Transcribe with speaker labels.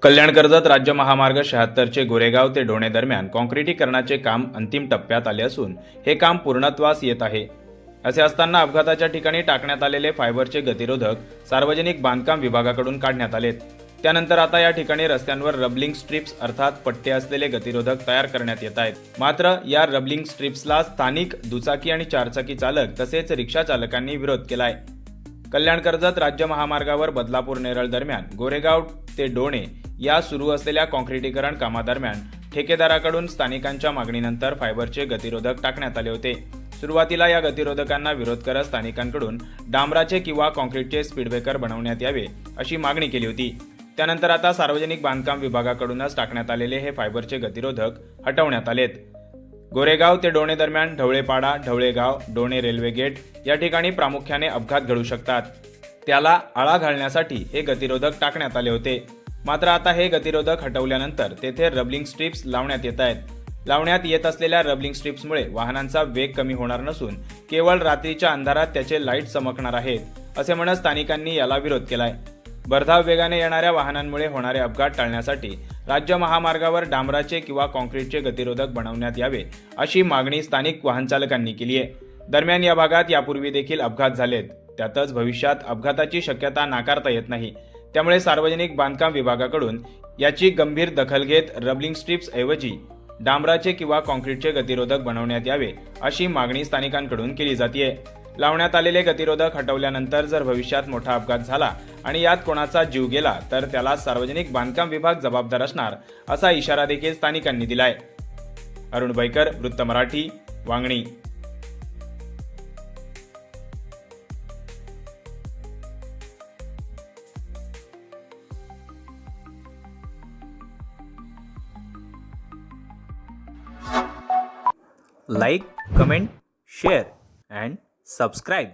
Speaker 1: कल्याण कर्जत राज्य महामार्ग 76चे गोरेगाव ते डोणे दरम्यान काँक्रिटीकरणाचे काम अंतिम टप्प्यात आले असून हे काम पूर्णत्वास येत आहे। असे असताना अपघाताच्या ठिकाणी टाकण्यात आलेले फायबरचे गतिरोधक सार्वजनिक बांधकाम विभागाकडून काढण्यात आलेत। त्यानंतर आता या ठिकाणी रस्त्यांवर रबलिंग स्ट्रिप्स अर्थात पट्टे असलेले गतिरोधक तयार करण्यात येत आहेत। मात्र या रबलिंग स्ट्रिप्सला स्थानिक दुचाकी आणि चारचाकी चालक तसेच रिक्षा चालकांनी विरोध केलाय। कल्याण कर्जत राज्य महामार्गावर बदलापूर नेरळ दरम्यान गोरेगाव ते डोणे या सुरू असलेल्या काँक्रिटीकरण कामादरम्यान ठेकेदाराकडून स्थानिकांच्या मागणीनंतर फायबरचे गतिरोधक टाकण्यात आले होते। सुरुवातीला या गतिरोधकांना विरोध करत स्थानिकांकडून डांबराचे किंवा काँक्रीटचे स्पीडब्रेकर बनवण्यात यावे अशी मागणी केली होती। त्यानंतर आता सार्वजनिक बांधकाम विभागाकडूनच टाकण्यात आलेले हे फायबरचे गतिरोधक हटवण्यात आलेत। गोरेगाव ते डोणे दरम्यान ढवळेपाडा, ढवळेगाव, डोणे रेल्वे गेट या ठिकाणी प्रामुख्याने अपघात घडू शकतात। त्याला आळा घालण्यासाठी हे गतिरोधक टाकण्यात आले होते। मात्र आता हे गतिरोधक हटवल्यानंतर तेथे रबलिंग स्ट्रिप्स लावण्यात येत आहेत। लावण्यात येत असलेल्या रबलिंग स्ट्रिप्समुळे वाहनांचा वेग कमी होणार नसून केवळ रात्रीच्या अंधारात त्याचे लाईट चमकणार आहेत असे म्हणत स्थानिकांनी याला विरोध केलाय। भरधाव वेगाने येणाऱ्या वाहनांमुळे होणारे अपघात टाळण्यासाठी राज्य महामार्गावर डांबराचे किंवा काँक्रीटचे गतिरोधक बनवण्यात यावे अशी मागणी स्थानिक वाहन चालकांनी केली आहे। दरम्यान या भागात यापूर्वी देखील अपघात झालेत, त्यातच भविष्यात अपघाताची शक्यता नाकारता येत नाही। त्यामुळे सार्वजनिक बांधकाम विभागाकडून याची गंभीर दखल घेत रबलिंग स्ट्रिप्स ऐवजी डांबराचे किंवा काँक्रीटचे गतिरोधक बनवण्यात यावे अशी मागणी स्थानिकांकडून केली जाते। लावण्यात आलेले गतिरोधक हटवल्यानंतर जर भविष्यात मोठा अपघात झाला आणि यात कोणाचा जीव गेला तर त्याला सार्वजनिक बांधकाम विभाग जबाबदार असणार असा इशारा देखील स्थानिकांनी दिलाय। अरुण बैकर, वृत्त Marathi, Vangani.
Speaker 2: Like, comment, share and subscribe.